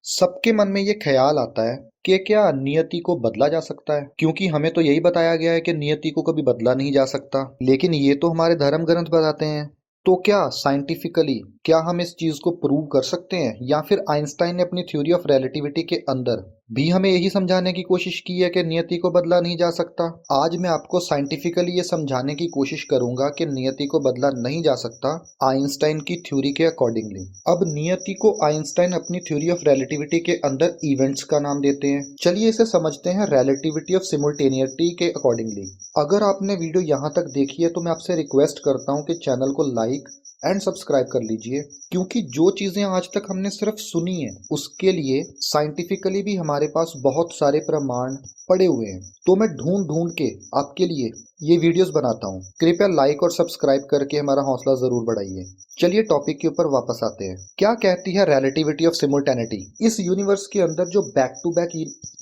सबके मन में ये ख्याल आता है कि क्या नियति को बदला जा सकता है, क्योंकि हमें तो यही बताया गया है कि नियति को कभी बदला नहीं जा सकता। लेकिन ये तो हमारे धर्म ग्रंथ बताते हैं। तो क्या साइंटिफिकली क्या हम इस चीज को प्रूव कर सकते हैं, या फिर आइंस्टाइन ने अपनी थ्योरी ऑफ रिलेटिविटी के अंदर भी हमें यही समझाने की कोशिश की है कि नियति को बदला नहीं जा सकता। आज मैं आपको साइंटिफिकली ये समझाने की कोशिश करूंगा कि नियति को बदला नहीं जा सकता आइंस्टाइन की थ्योरी के अकॉर्डिंगली। अब नियति को आइंस्टाइन अपनी थ्योरी ऑफ रिलेटिविटी के अंदर इवेंट्स का नाम देते हैं। चलिए इसे समझते हैं रिलेटिविटी ऑफ सिमुल्टेनियटी के अकॉर्डिंगली। अगर आपने वीडियो यहाँ तक देखी है तो मैं आपसे रिक्वेस्ट करता हूँ कि चैनल को लाइक एंड सब्सक्राइब कर लीजिए, क्योंकि जो चीजें आज तक हमने सिर्फ सुनी है उसके लिए साइंटिफिकली भी हमारे पास बहुत सारे प्रमाण पड़े हुए हैं। तो मैं ढूंढ ढूंढ के आपके लिए ये वीडियोस बनाता हूँ। कृपया लाइक और सब्सक्राइब करके हमारा हौसला जरूर बढ़ाइए। चलिए टॉपिक के ऊपर वापस आते हैं। क्या कहती है रिलेटिविटी ऑफ सिमुल्टेनिटी? इस यूनिवर्स के अंदर जो बैक टू बैक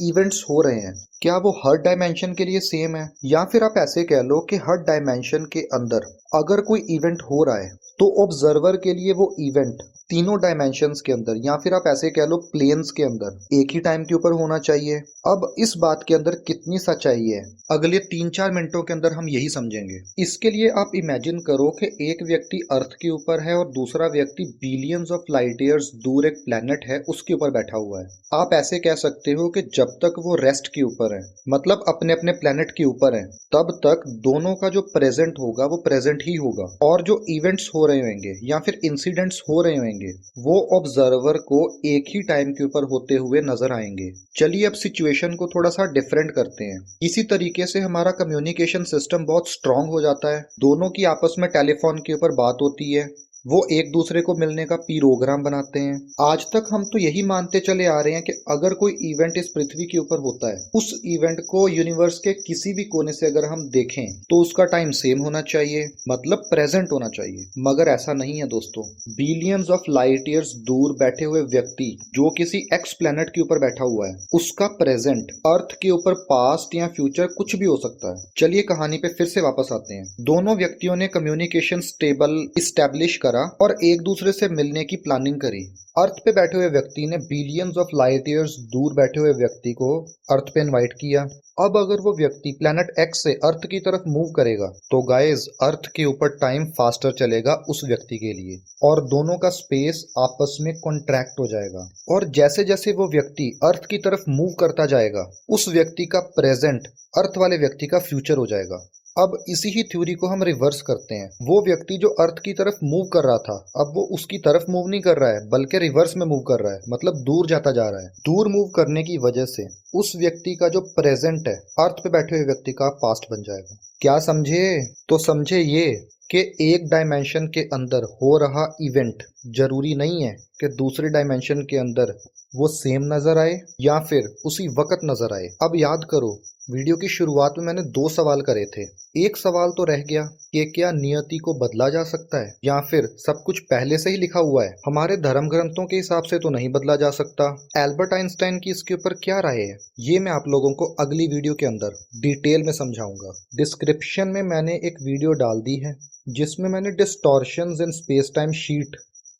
इवेंट्स हो रहे हैं, क्या वो हर डायमेंशन के लिए सेम है? या फिर आप ऐसे कह लो कि हर डायमेंशन के अंदर अगर कोई इवेंट हो रहा है तो ऑब्जर्वर के लिए वो इवेंट तीनों डायमेंशंस के अंदर, या फिर आप ऐसे कह लो प्लेन्स के अंदर एक ही टाइम के ऊपर होना चाहिए। अब इस बात के अंदर कितनी सच्चाई है, अगले 3-4 मिनटों के अंदर हम यही समझेंगे। इसके लिए आप इमेजिन करो कि एक व्यक्ति अर्थ के ऊपर है और दूसरा व्यक्ति बिलियंस ऑफ लाइट ईयर्स दूर एक प्लेनेट है उसके ऊपर बैठा हुआ है। आप ऐसे कह सकते हो कि जब तक वो रेस्ट के ऊपर है, मतलब अपने अपने प्लेनेट के ऊपर है, तब तक दोनों का जो प्रेजेंट होगा वो प्रेजेंट ही होगा, और जो इवेंट्स हो रहे होंगे या फिर इंसिडेंट्स हो रहे होंगे वो ऑब्जर्वर को एक ही टाइम के ऊपर होते हुए नजर आएंगे। चलिए अब सिचुएशन को थोड़ा सा डिफरेंट करते हैं। इसी तरीके से हमारा कम्युनिकेशन सिस्टम बहुत स्ट्रांग हो जाता है। दोनों की आपस में टेलीफोन के ऊपर बात होती है, वो एक दूसरे को मिलने का प्रोग्राम बनाते हैं। आज तक हम तो यही मानते चले आ रहे हैं कि अगर कोई इवेंट इस पृथ्वी के ऊपर होता है, उस इवेंट को यूनिवर्स के किसी भी कोने से अगर हम देखें तो उसका टाइम सेम होना चाहिए, मतलब प्रेजेंट होना चाहिए। मगर ऐसा नहीं है दोस्तों। बिलियंस ऑफ लाइट ईयर्स दूर बैठे हुए व्यक्ति जो किसी एक्स प्लेनेट के ऊपर बैठा हुआ है, उसका प्रेजेंट अर्थ के ऊपर पास्ट या फ्यूचर कुछ भी हो सकता है। चलिए कहानी पे फिर से वापस आते हैं। दोनों व्यक्तियों ने कम्युनिकेशन स्टेबल इस्टेब्लिश करा और एक दूसरे से मिलने की प्लानिंग करी। अर्थ पे बैठे हुए व्यक्ति ने बिलियंस ऑफ लाइट ईयर्स दूर बैठे हुए व्यक्ति को अर्थ पे इनवाइट किया। अब अगर वो व्यक्ति प्लेनेट एक्स से अर्थ की तरफ मूव करेगा तो गाइस अर्थ के ऊपर टाइम फास्टर चलेगा उस व्यक्ति के लिए, और दोनों का स्पेस आपस में कॉन्ट्रैक्ट हो जाएगा। और जैसे जैसे वो व्यक्ति अर्थ की तरफ मूव करता जाएगा, उस व्यक्ति का प्रेजेंट अर्थ वाले व्यक्ति का फ्यूचर हो जाएगा। अब इसी ही थ्योरी को हम रिवर्स करते हैं। वो व्यक्ति जो अर्थ की तरफ मूव कर रहा था, अब वो उसकी तरफ मूव नहीं कर रहा है बल्कि रिवर्स में मूव कर रहा है, मतलब दूर जाता जा रहा है। दूर मूव करने की वजह से उस व्यक्ति का जो प्रेजेंट है अर्थ पे बैठे हुए व्यक्ति का पास्ट बन जाएगा। क्या समझे? तो समझे ये कि एक डायमेंशन के अंदर हो रहा इवेंट जरूरी नहीं है कि दूसरे डायमेंशन के अंदर वो सेम नजर आए या फिर उसी वक्त नजर आए। अब याद करो, वीडियो की शुरुआत में मैंने 2 सवाल करे थे। एक सवाल तो रह गया कि क्या नियति को बदला जा सकता है, या फिर सब कुछ पहले से ही लिखा हुआ है। हमारे धर्म ग्रंथों के हिसाब से तो नहीं बदला जा सकता। एल्बर्ट आइंस्टाइन की इसके ऊपर क्या राय है, ये मैं आप लोगों को अगली वीडियो के अंदर डिटेल में समझाऊंगा। डिस्क्रिप्शन में मैंने एक वीडियो डाल दी है जिसमें मैंने distortions in space time sheet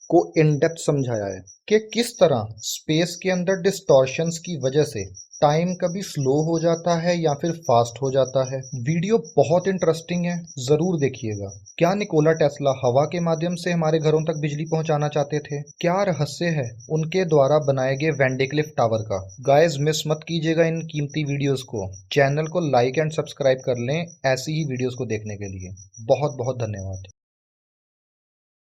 को इन डेप्थ समझाया है कि किस तरह स्पेस के अंदर डिस्टॉर्शंस की वजह से टाइम कभी स्लो हो जाता है या फिर फास्ट हो जाता है। वीडियो बहुत इंटरेस्टिंग है, जरूर देखिएगा। क्या निकोला टेस्ला हवा के माध्यम से हमारे घरों तक बिजली पहुंचाना चाहते थे? क्या रहस्य है उनके द्वारा बनाए गए वेंडिक्लिफ टावर का? गाइस मिस मत कीजिएगा इन कीमती वीडियोस को। चैनल को लाइक एंड सब्सक्राइब कर लें ऐसी ही वीडियोस को देखने के लिए। बहुत बहुत धन्यवाद।